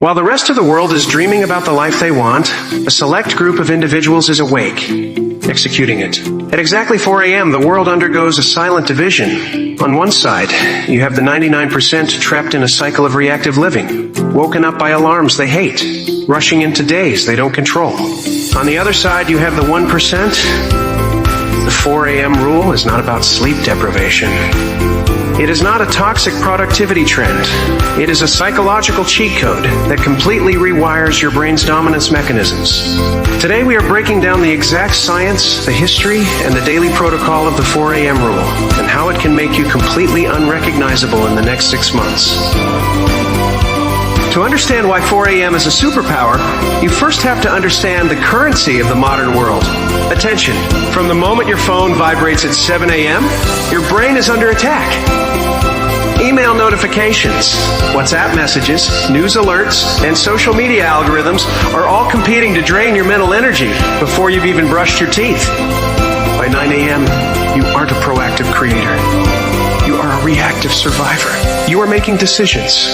While the rest of the world is dreaming about the life they want, a select group of individuals is awake, executing it. At exactly 4 a.m., the world undergoes a silent division. On one side, you have the 99% trapped in a cycle of reactive living, woken up by alarms they hate, rushing into days they don't control. On the other side, you have the 1%. The 4 a.m. rule is not about sleep deprivation. It is not a toxic productivity trend. It is a psychological cheat code that completely rewires your brain's dominance mechanisms. Today we are breaking down the exact science, the history, and the daily protocol of the 4 a.m. rule, and how it can make you completely unrecognizable in the next 6 months. To understand why 4 a.m. is a superpower, you first have to understand the currency of the modern world. Attention, from the moment your phone vibrates at 7 a.m., your brain is under attack. Email notifications, WhatsApp messages, news alerts, and social media algorithms are all competing to drain your mental energy before you've even brushed your teeth. By 9 a.m., you aren't a proactive creator. You are a reactive survivor. You are making decisions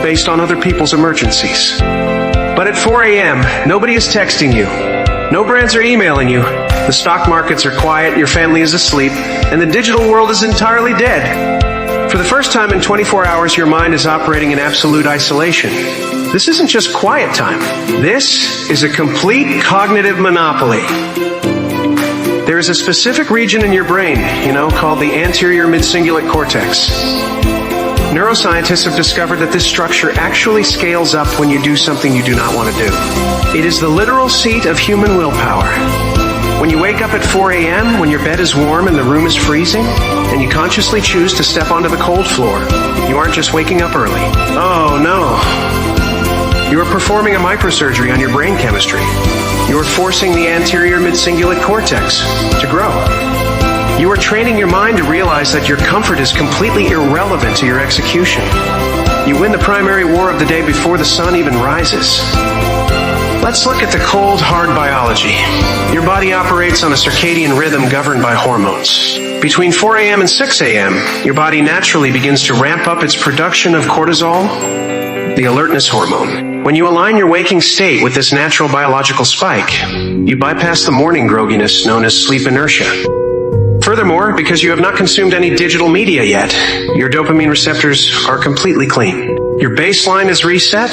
based on other people's emergencies. But at 4 a.m., nobody is texting you. No brands are emailing you. The stock markets are quiet, your family is asleep, and the digital world is entirely dead. For the first time in 24 hours, your mind is operating in absolute isolation. This isn't just quiet time. This is a complete cognitive monopoly. There is a specific region in your brain, called the anterior midcingulate cortex. Neuroscientists have discovered that this structure actually scales up when you do something you do not want to do. It is the literal seat of human willpower. When you wake up at 4 a.m., when your bed is warm and the room is freezing, and you consciously choose to step onto the cold floor, you aren't just waking up early. Oh no. You are performing a microsurgery on your brain chemistry. You are forcing the anterior midcingulate cortex to grow. You are training your mind to realize that your comfort is completely irrelevant to your execution. You win the primary war of the day before the sun even rises. Let's look at the cold, hard biology. Your body operates on a circadian rhythm governed by hormones. Between 4 a.m. and 6 a.m., your body naturally begins to ramp up its production of cortisol, the alertness hormone. When you align your waking state with this natural biological spike, you bypass the morning grogginess known as sleep inertia. Furthermore, because you have not consumed any digital media yet, your dopamine receptors are completely clean. Your baseline is reset.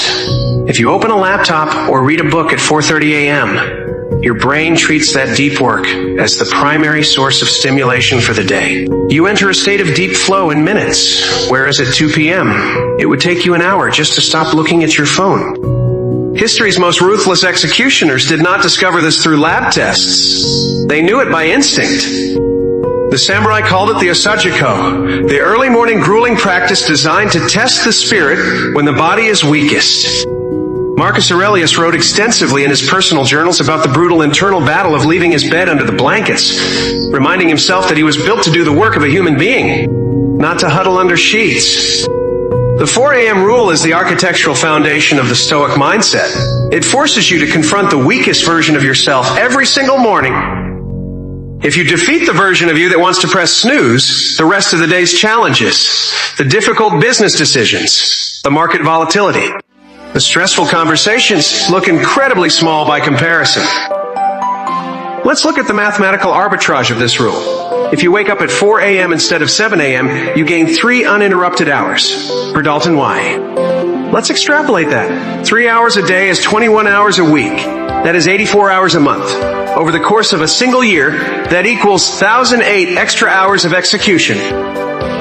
If you open a laptop or read a book at 4:30 a.m., your brain treats that deep work as the primary source of stimulation for the day. You enter a state of deep flow in minutes, whereas at 2 p.m., it would take you an hour just to stop looking at your phone. History's most ruthless executioners did not discover this through lab tests. They knew it by instinct. The samurai called it the osajiko, the early morning grueling practice designed to test the spirit when the body is weakest. Marcus Aurelius wrote extensively in his personal journals about the brutal internal battle of leaving his bed under the blankets, reminding himself that he was built to do the work of a human being, not to huddle under sheets. The 4 a.m. rule is the architectural foundation of the Stoic mindset. It forces you to confront the weakest version of yourself every single morning. If you defeat the version of you that wants to press snooze, the rest of the day's challenges, the difficult business decisions, the market volatility, the stressful conversations look incredibly small by comparison. Let's look at the mathematical arbitrage of this rule. If you wake up at 4 a.m. instead of 7 a.m., you gain 3 uninterrupted hours. Per Dalton Y. Let's extrapolate that. 3 hours a day is 21 hours a week. That is 84 hours a month. Over the course of a single year, that equals 1,008 extra hours of execution.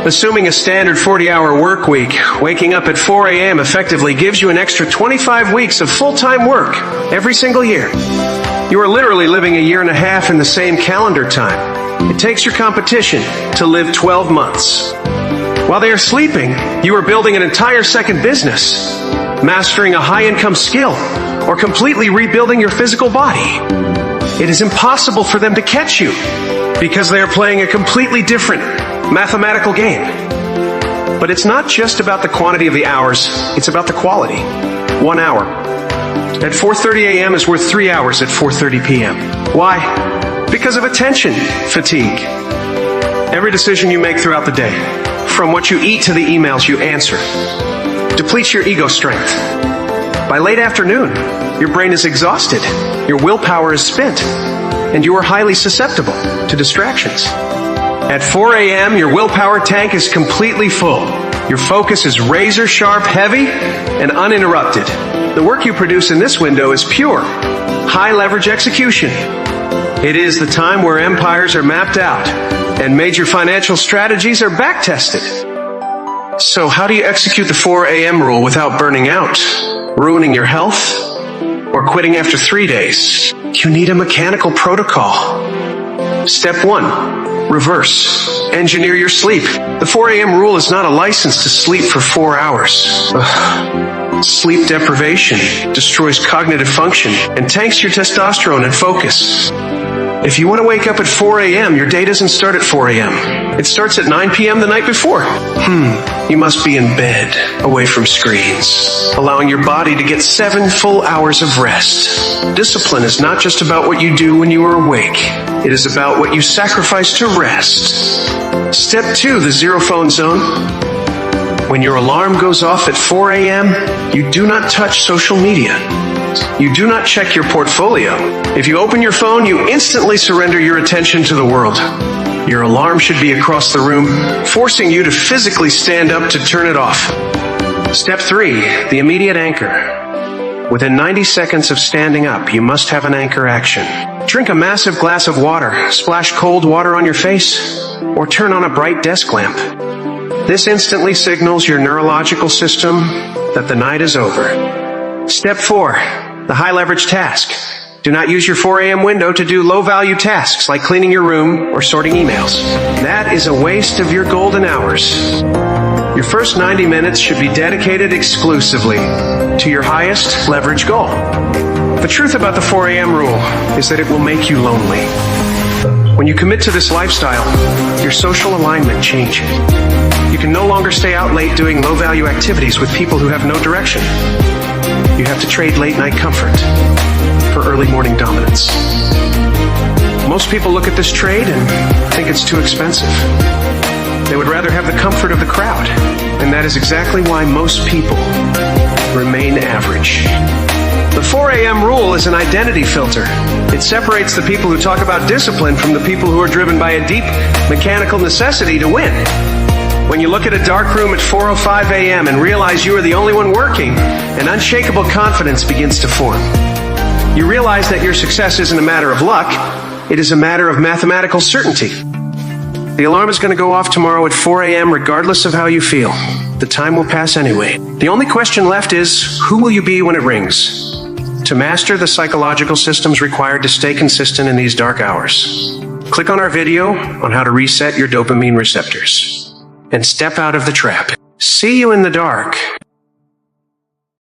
Assuming a standard 40-hour work week, waking up at 4 a.m. effectively gives you an extra 25 weeks of full-time work every single year. You are literally living a year and a half in the same calendar time. It takes your competition to live 12 months. While they are sleeping, you are building an entire second business, mastering a high-income skill, or completely rebuilding your physical body. It is impossible for them to catch you because they are playing a completely different mathematical game. But it's not just about the quantity of the hours, it's about the quality. 1 hour at 4:30 a.m. is worth 3 hours at 4:30 p.m. Why? Because of attention fatigue. Every decision you make throughout the day, from what you eat to the emails you answer, depletes your ego strength. By late afternoon, your brain is exhausted, your willpower is spent, and you are highly susceptible to distractions. At 4 a.m., your willpower tank is completely full. Your focus is razor sharp, heavy, and uninterrupted. The work you produce in this window is pure, high leverage execution. It is the time where empires are mapped out and major financial strategies are back-tested. So how do you execute the 4 a.m. rule without burning out, ruining your health, or quitting after 3 days? You need a mechanical protocol. Step 1. Reverse. Engineer your sleep. The 4 a.m. rule is not a license to sleep for 4 hours. Sleep deprivation destroys cognitive function and tanks your testosterone and focus. If you want to wake up at 4 a.m., your day doesn't start at 4 a.m. It starts at 9 p.m. the night before. You must be in bed, away from screens, allowing your body to get 7 full hours of rest. Discipline is not just about what you do when you are awake. It is about what you sacrifice to rest. Step 2, the zero phone zone. When your alarm goes off at 4 a.m., you do not touch social media. You do not check your portfolio. If you open your phone, you instantly surrender your attention to the world. Your alarm should be across the room, forcing you to physically stand up to turn it off. Step 3, the immediate anchor. Within 90 seconds of standing up, you must have an anchor action. Drink a massive glass of water, splash cold water on your face, or turn on a bright desk lamp. This instantly signals your neurological system that the night is over. Step 4, the high leverage task. Do not use your 4 a.m. window to do low value tasks like cleaning your room or sorting emails. That is a waste of your golden hours. Your first 90 minutes should be dedicated exclusively to your highest leverage goal. The truth about the 4 a.m. rule is that it will make you lonely. When you commit to this lifestyle, your social alignment changes. You can no longer stay out late doing low-value activities with people who have no direction. You have to trade late-night comfort for early morning dominance. Most people look at this trade and think it's too expensive. They would rather have the comfort of the crowd, and that is exactly why most people remain average. The 4 a.m. rule is an identity filter. It separates the people who talk about discipline from the people who are driven by a deep mechanical necessity to win. When you look at a dark room at 4:05 a.m. and realize you are the only one working, an unshakable confidence begins to form. You realize that your success isn't a matter of luck, it is a matter of mathematical certainty. The alarm is going to go off tomorrow at 4 a.m. regardless of how you feel. The time will pass anyway. The only question left is, who will you be when it rings? To master the psychological systems required to stay consistent in these dark hours, click on our video on how to reset your dopamine receptors and step out of the trap. See you in the dark.